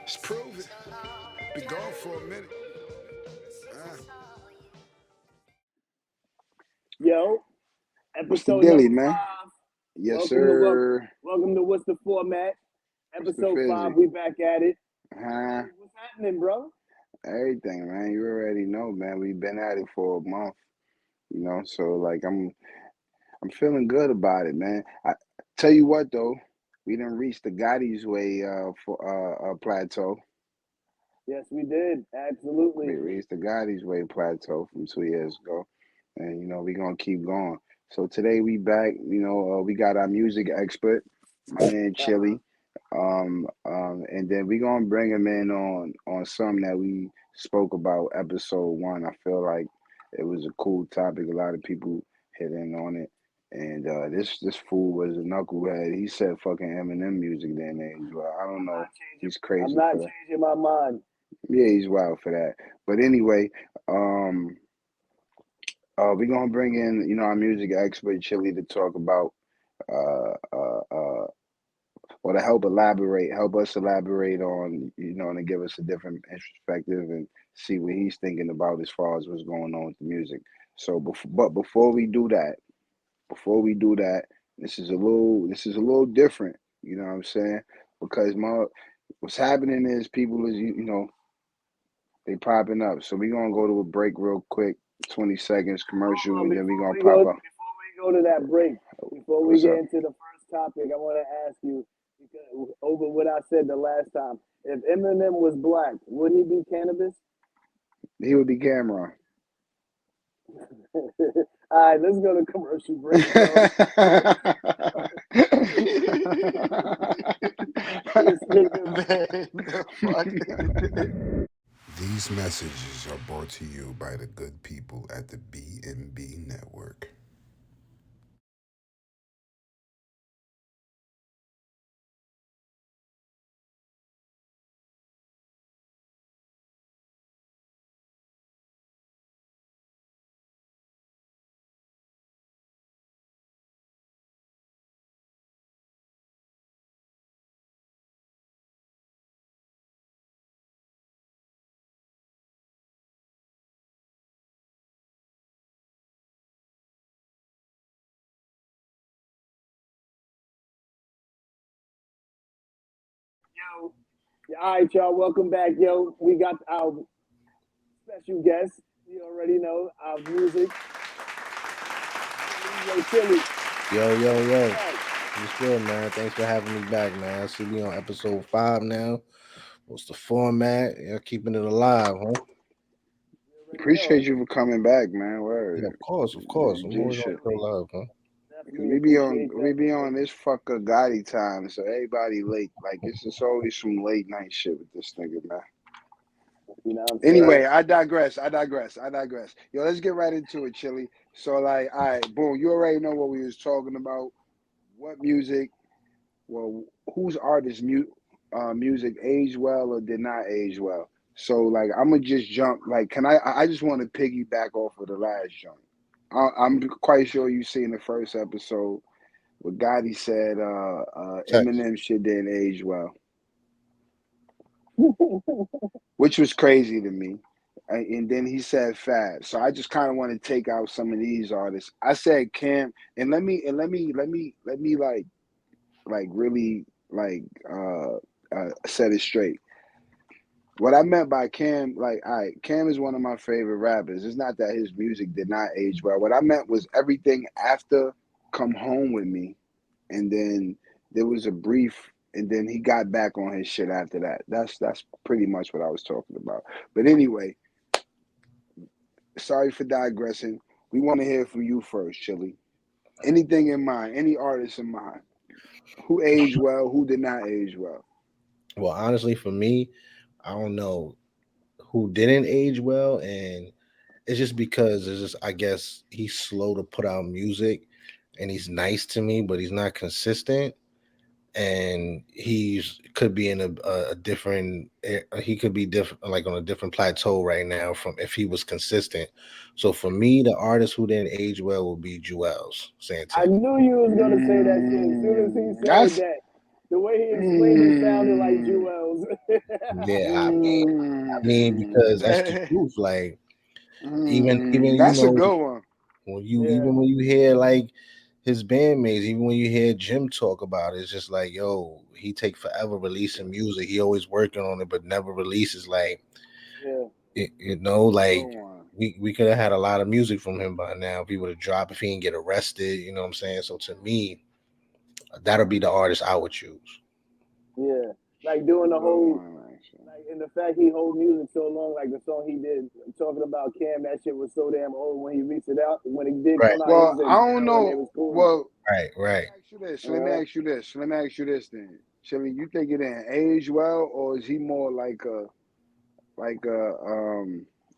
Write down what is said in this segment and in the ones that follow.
It's proven. Be gone for a minute. Yo, What's the episode dilly, number man? 5. Yes, Welcome to sir. welcome to What's the Format? What's the Episode 5. fizzy? We back at it. Huh? What's happening, bro? Everything, man. You already know, man. We've been at it for a month, So like, I'm feeling good about it, man. I tell you what, though, we didn't reach the Gotti's way for plateau. Yes, we did. We Absolutely. reached the Gotti's way plateau from 2 years ago, and we're gonna keep going. So today we back. We got our music expert, my man Uh-huh. Chili. And then we gonna bring him in on something that we spoke about episode 1. I feel like it was a cool topic. A lot of people hit in on it. And this fool was a knucklehead. He said fucking Eminem music then age. Well, I don't I'm know. not changing. He's I'm crazy not for that. changing my mind. Yeah, he's wild for that. But anyway, um, we're gonna bring in our music expert Chili to talk about uh uh uh or to help us elaborate on, and to give us a different perspective and see what he's thinking about as far as what's going on with the music. So, before we do that, this is a little different. You know what I'm saying? Because what's happening is people is they popping up. So we're gonna go to a break real quick, 20 seconds commercial, Hold on, and then we're before gonna we pop go up. before we go to that break, before we What's get up? into the first topic, I want to ask you because over what I said the last time. If Eminem was black, wouldn't he be cannabis? He would be Cameron. All right, let's go to commercial break, yo. This nigga, man, the fuck. These messages are brought to you by the good people at the B&B Network. Yo, all right, y'all. Welcome back, yo. We got our special guest. You already know our music. Yo, Chili. Yo, yo, Welcome yo. back. What's good, man? Thanks for having me back, man. I see we on episode 5 now. What's the format? Yeah, keeping it alive, huh? You already Appreciate know. you for coming back, man. Yeah, Word. of course, of course. Doing I'm G always on shit. show love, huh? Cause Definitely appreciate we that, be brother. on this fucker Gotti time, so everybody late. Like it's just always some late night shit with this nigga, man. You know what I'm saying? Anyway, I digress. Yo, let's get right into it, Chili. So like, all right, boom, you already know what we was talking about. What music, well, whose artist music aged well or did not age well. So like I'm gonna just jump like can I just want to piggyback off of the last jump. I'm quite sure you seen the first episode where Gotti said Text. Eminem shit didn't age well, which was crazy to me. And then he said Fab. So I just kind of want to take out some of these artists. I said Cam, and let me like really like set it straight. What I meant by Cam, like, all right, Cam is one of my favorite rappers. It's not that his music did not age well. What I meant was everything after "Come Home with Me," and then there was a brief, and then he got back on his shit after that. That's pretty much what I was talking about. But anyway, sorry for digressing. We want to hear from you first, Chili. Anything in mind? Any artists in mind? Who aged well? Who did not age well? Well, honestly, for me, I don't know who didn't age well, and it's just because it's just I guess he's slow to put out music, and he's nice to me, but he's not consistent. And he's could be in a different he could be different like on a different plateau right now from if he was consistent. So for me, the artist who didn't age well would be Joel's I Santana. knew you was gonna say that shit as soon as he said That's that. The way he explained it sounded like Mm, Jewel's. Yeah, because that's the mm, truth. Like even that's a good one. Yeah, when you hear like his bandmates, even when you hear Jim talk about it, it's just like, yo, he take forever releasing music. He always working on it, but never releases. Like yeah, Good like one. we could have had a lot of music from him by now if he would have dropped, if he didn't get arrested. You know what I'm saying? So to me, that'll be the artist I would choose. yeah. Like That's doing a the good whole, one, actually. like, and the fact he hold music so long, like the song he did talking about Cam, that shit was so damn old when he reached it out. When he did Right, come out, he Well, was I in don't jail and they know. was cool. Well, right, let me right. ask you this. Let me Uh, ask you this. Let me ask you this then. Chili, you think it didn't age well, or is he more like a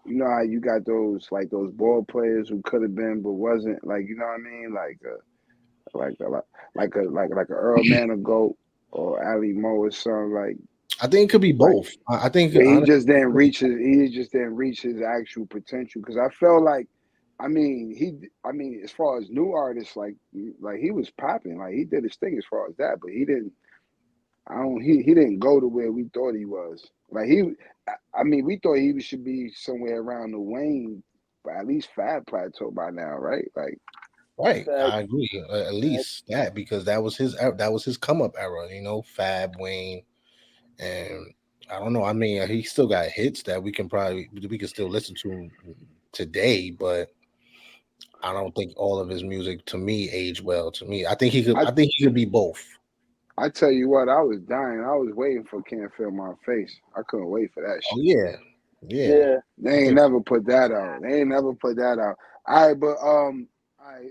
you know how you got those like those ball players who could have been but wasn't, like, you know what I mean, like a like a Earl Manigault or Ali Mo or something, I think it could be like both. I think where he honestly, just didn't reach his actual potential, because I felt like, I mean, as far as new artists, like he was popping, like he did his thing as far as that, but he didn't. I don't. He didn't go to where we thought he was. Like I mean, we thought he should be somewhere around the Wayne, but at least Fab plateau by now, right? Like, right. I facts, agree. At facts. least that, because that was his come up era. Fab, Wayne, and I don't know. I mean, he still got hits that we can still listen to today, but I don't think all of his music to me aged well. To me, I I think he could be both. I tell you what, I was dying. I was waiting for "Can't Feel My Face." I couldn't wait for that Oh shit. yeah, yeah. Yeah, They I ain't think never put that out. They ain't never put that out. All right, but all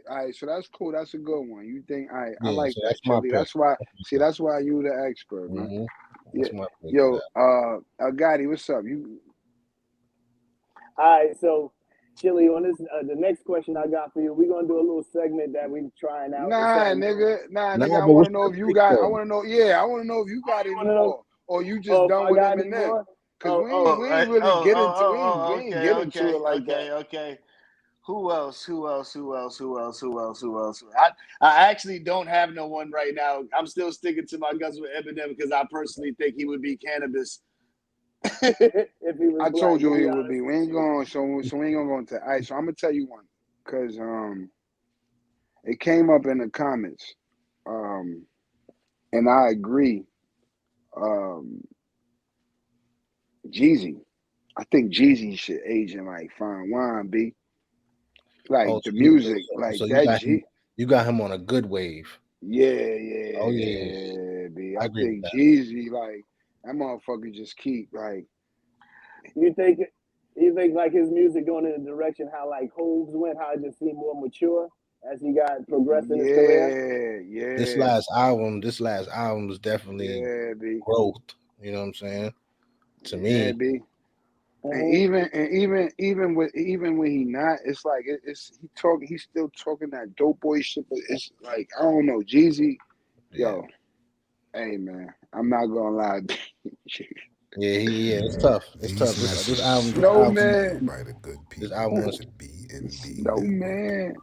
right. So that's cool. That's a good one. You think? All right, I yeah. like So that, that's my Chili. pick. That's why. See, that's why you the expert, man. Hmm. Yeah. That's my pick for Yo, that. Gotti, what's up? You all right, so Chili, on this, the next question I got for you, we're gonna do a little segment that we trying out. It's something new. Nah, nigga. Nah, I but want what's to know your if you pick got. I though? want to know. Yeah, I want to know if you Oh, got you any wanna know? more, or you just Oh, if done I with got any Eminem. more? Cause Oh, we ain't really get into we ain't get into it Okay, like that. okay, okay. Who else? Who else? Who else? Who else? Who else? Who else? I actually don't have no one right now. I'm still sticking to my guns with Eminem because I personally think he would be cannabis. if he was I black, told to you be he would be. honest We with ain't you. going. So we ain't gonna go into. All right. So I'm gonna tell you one, cause it came up in the comments, um, and I agree. Um, Jeezy. I think Jeezy should age in like fine wine, b. Oh, Like the music, so like you that. got him. You got him on a good wave. Yeah, Oh yeah, yeah, b. I I agree with think that. Jeezy, like that motherfucker, just keep like. You think you think like his music going in the direction how like Hoves went, how it just seemed more mature as he got progressed in his career? Yeah, yeah, This last album was definitely yeah, b. growth. You know what I'm saying? To Yeah, me, b. And Hmm. even when he not, it's like it's he's still talking that dope boy shit, but it's like I don't know, Jeezy, yeah, yo, hey man, I'm not gonna lie. yeah. It's tough. It's These tough. messages are No brought to man, you by the good This people album at was the B&B no Network. man.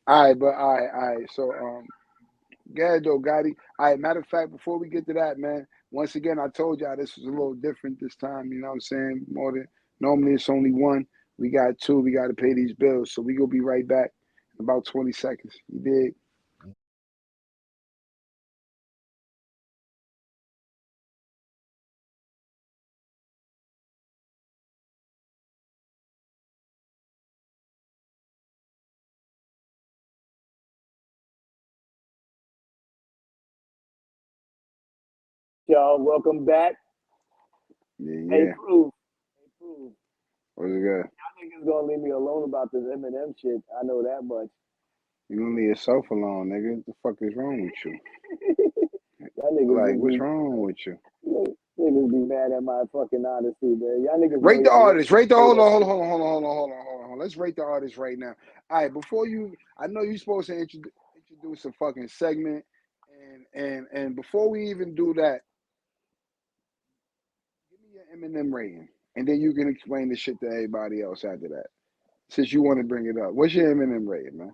All right, but all right. So Gad though, Gotti. All right, matter of fact, before we get to that, man, once again, I told y'all this was a little different this time. You know what I'm saying? More than normally, it's only one. We got two. We got to pay these bills, so we gonna be right back in about 20 seconds. You dig? Y'all, welcome back. Yeah, Hey, yeah. proof. Hey, proof. What's it good? Y'all niggas gonna leave me alone about this Eminem shit. I know that much. You gonna leave yourself alone, nigga? What the fuck is wrong with you? Y'all niggas Like, just what's be wrong with you? niggas be mad at my fucking honesty, man. Y'all niggas know Rate the y'all worth artist. some Rate the paper. hold on. Let's rate the artist right now. All right, before you, I know you're supposed to introduce a fucking segment, and before we even do that, give me your Eminem rating, and then you can explain the shit to everybody else after that. Since you want to bring it up, what's your Eminem rating, man?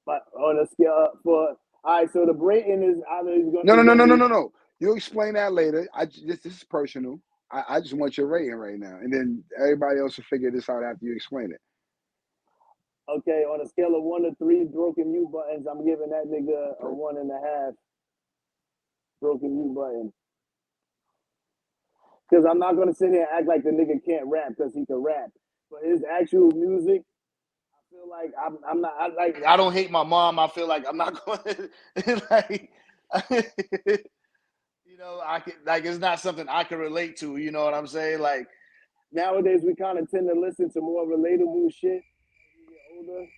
But on a scale for All right, so the Brayton is either No, no, is no, gonna no, no, be no, no. You explain that later. This is personal. I just want your rating right now, and then everybody else will figure this out after you explain it. okay. On a scale of 1 to 3 broken mute buttons, I'm giving that nigga a 1.5 broken mute button. Because I'm not gonna sit here and act like the nigga can't rap because he can rap, but his actual music, I feel like I'm not I don't hate my mom. I feel like I'm not going to like. You know, I can like it's not something I can relate to. You know what I'm saying? Like nowadays we kind of tend to listen to more relatable shit as we get older. Like,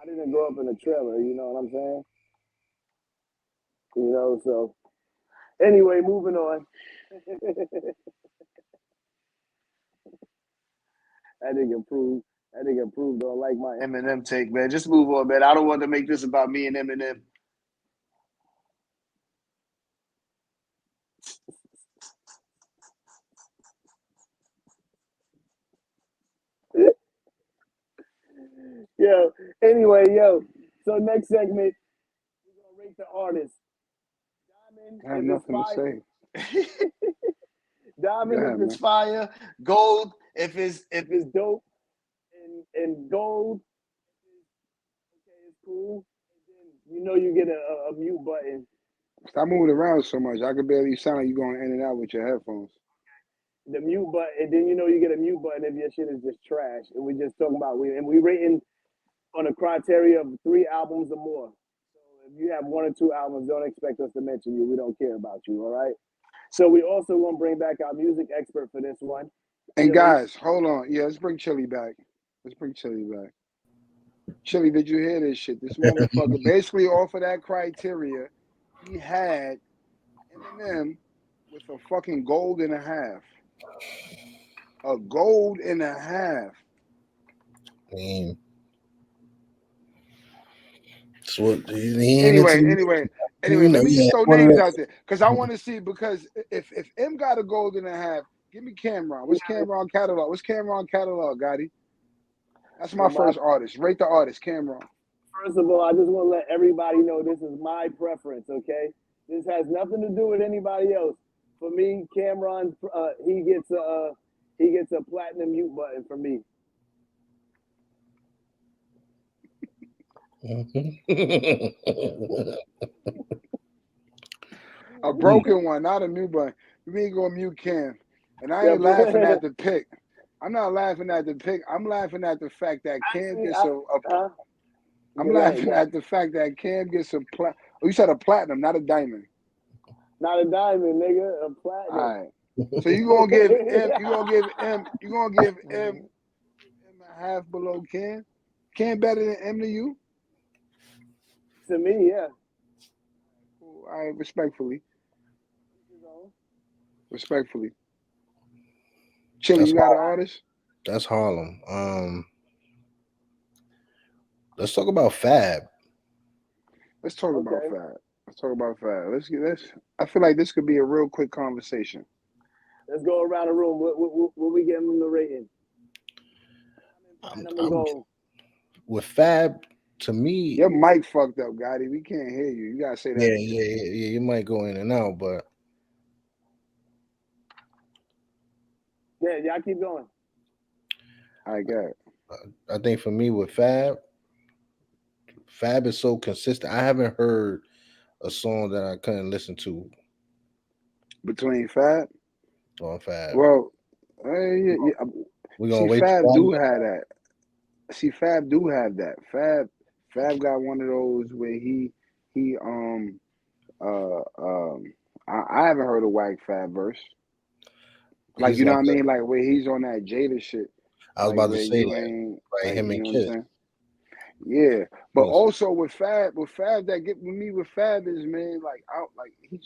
I didn't grow up in a trailer, you know what I'm saying? You know, so anyway, moving on. That nigga proved. That nigga proved don't like my Eminem take, man. Just move on, man. I don't want to make this about me and Eminem. Yo. Anyway, yo. So next segment, we're gonna rate the artist. Diamond, I have if it's nothing to fire. say. Go Diamond, ahead, if it's man. Fire, gold. if it's dope, and gold, okay, it's cool. And then you know you get a mute button. Stop moving around so much. I could barely sound like you going in and out with your headphones. The mute button, and then you know you get a mute button if your shit is just trash. And we just talking about we rating on a criteria of 3 albums or more. So if you have 1 or 2 albums, don't expect us to mention you. We don't care about you, all right? So we also want to bring back our music expert for this one, And Chili. guys, hold on. Yeah, let's bring Chili back. Let's bring Chili back. Chili, did you hear this shit? This motherfucker, basically off of that criteria, he had Eminem with a fucking gold and a half. A gold and a half. I mean, it's what he ain't into Anyway, the music. anyway, You anyway, know, let me yeah, just throw one of names the out there. Because I want to see, because if M got a gold and a half, give me Cameron. What's Cameron catalog? What's Cameron catalog, Gotti? That's my So my first artist. Rate the artist, Cameron. first of all, I just want to let everybody know this is my preference, okay? This has nothing to do with anybody else. For me, Cameron, he gets a platinum mute button for me. A broken one, not a new one. We ain't gonna mute Cam. And I Yeah, ain't laughing at the pick. I'm not laughing at the pick. I'm laughing at the fact that Cam actually, gets huh? I'm Yeah, go ahead, laughing go ahead. at the fact that Cam gets a oh, you said a platinum, not a diamond. Not a diamond, nigga, a All platinum. right. So you gonna give M a half below Cam? Cam better than M to you? To me, yeah. All right, respectfully. Respectfully. Chili, that's you got an artist? that's Harlem. Let's talk about Fab. Let's talk about Okay. Fab. Let's talk about Fab. Let's. I feel like this could be a real quick conversation. Let's go around the room. What we give him the rating? I'm with Fab. To me, Your mic fucked up, Gotti. We can't hear you. You gotta say that yeah, again. yeah. You might go in and out, but Yeah, y'all keep going. I got it. I think for me with Fab is so consistent. I haven't heard a song that I couldn't listen to Between Fab, on Fab. well, yeah. We're gonna See, wait till Fab do Rodney. have that. See, Fab do have that. Fab got one of those where he uh um I haven't heard a whack Fab verse. Like He's you know like what I mean? Like where he's on that Jada shit. I was Like about to where say you like ain't right like him you and know what I'm Kiss. saying? Yeah, but Yes. also with Fab that get with me with Fab is man like I don't like he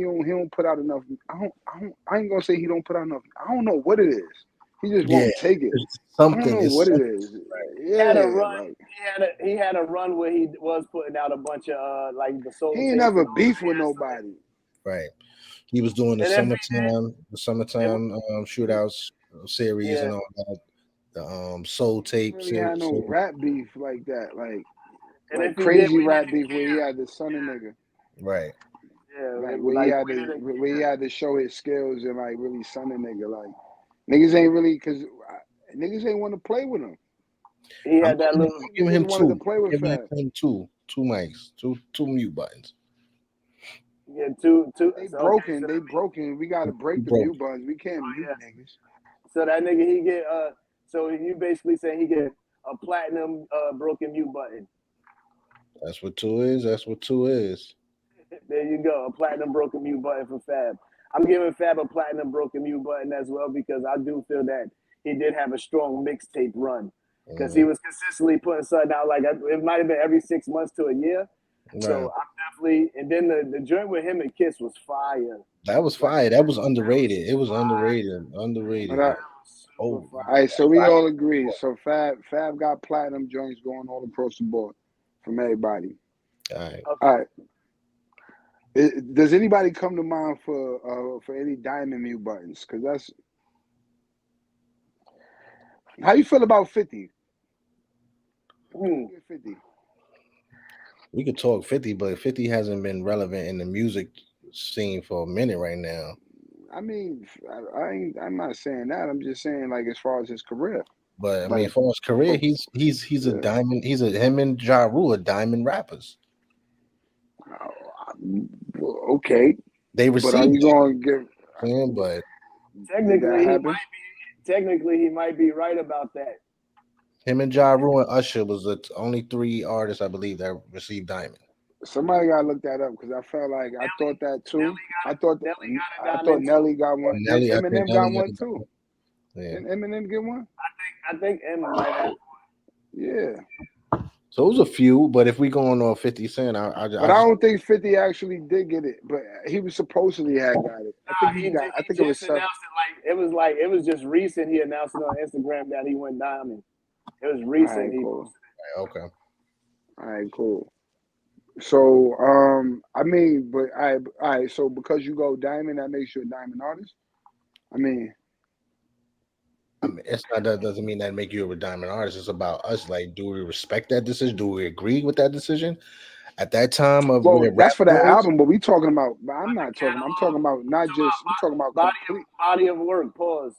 don't put out enough. I ain't gonna say he don't put out enough. I don't know what it is. He just Yeah, won't take it. it's I don't something. know It's what it something. is. He had a Yeah, run. like He had a run where he was putting out a bunch of like the he soul ain't tapes never and all beef with the nobody. Right. He was doing and if the he did, summertime shootouts series yeah, and all that. The soul He ain't tape really had series. no rap beef like that. Like And like if he did, crazy we rap didn't beef where he care. had to son a nigga. Right. Yeah, Like it, where he like had we to didn't where he care. had to show his skills and like really son a nigga. Like niggas ain't really because niggas ain't want to play with him. He I'm had that giving him, little. I'm giving Niggas him wanted to two. play I'm with giving Fab. him two mics, two mute buttons. Yeah, two. They So, okay, so broken. that They means, broken. We gotta He break the broke. mute buttons. We can't oh mute yeah. niggas. So that nigga he get So you basically saying he get a platinum broken mute button. That's what two is. That's what two is. There you go, a platinum broken mute button for Fab. I'm giving Fab a platinum broken mute button as well because I do feel that he did have a strong mixtape run because he Mhm. was consistently putting something out like it might have been every 6 months to a year. Right. So I'm definitely and then the joint with him and Kiss was fire. That was Like fire. That was underrated. It was fire. underrated. But Underrated. I, That Like, was super oh, all right, fire. so we I, all agree. So Fab got platinum joints going all across the board from everybody. all right. All Okay. right. Does anybody come to mind for any diamond mute buttons? Because that's how you feel about 50. Hmm. 50. We could talk 50, but 50 hasn't been relevant in the music scene for a minute right now. I mean, I'm not saying that. I'm just saying like as far as his career, But I mean, like for his career, for he's a yeah. diamond. He's a him and Ja Rule are diamond rappers. Okay, They but are received you that, going to give? but Did that Technically, he happen? might be. Technically, he might be right about that. him and Ja Rule and Usher was the only three artists I believe that received diamond. Somebody got to look that up because I felt like I thought that too. Nelly got a I thought diamond too. Nelly got one. Nelly, I think Eminem Nelly got got one too. yeah. Didn't Eminem get one? I think M might have. Yeah, So it was a few, but if we going on 50 Cent, but I I just don't think 50 actually did get it. But he was supposedly had got it. I think Nah, he got. I he think it was just seven. announced it like it was just recent. He announced it on Instagram that he went diamond. It was All recent. right, He cool. posted okay. All right, cool. So, I mean, but all right. So because you go diamond, that makes you a diamond artist. I mean, I mean, it's not that doesn't mean that make you a diamond artist. It's about us. Like, do we respect that decision? Do we agree with that decision at that time of well, where that's rap for that was? album, but we talking about. But I'm the not talking. I'm talking catalog. about You not talking just. I'm talking about about complete. body of work? Pause.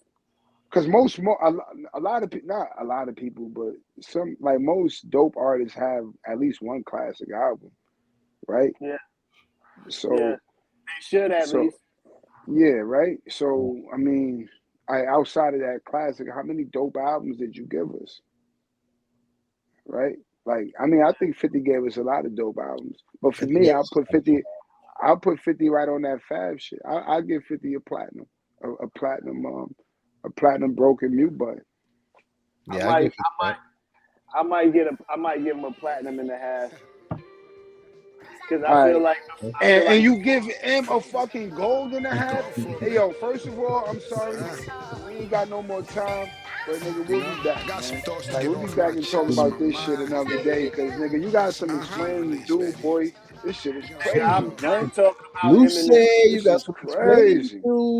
Because a lot of people, not a lot of people, but some like most dope artists have at least one classic album, right? Yeah, yeah. So, They should at so least. yeah, right. So, I mean, outside of that classic, how many dope albums did you give us, right? Like, I mean, I think 50 gave us a lot of dope albums, but for 50 me, gave us a lot. I'll put 50 right on that Fab shit. I'll give 50 a platinum, a platinum broken mute button. I Yeah, I might, give it that. I might give him a platinum and a half because All right. I feel like And you give him a fucking gold and a half. Hey yo, first of all, I'm sorry, we ain't got no more time, but nigga, we'll be back, Got some man. thoughts to Like get we'll be off back my and talk chest, about my this shit mind. another day, cause nigga, you got some It's time to explaining to release, do, baby. boy. This shit is nigga, I'm crazy, done man. talking about You Eminem. say you This got is some explaining to crazy. do.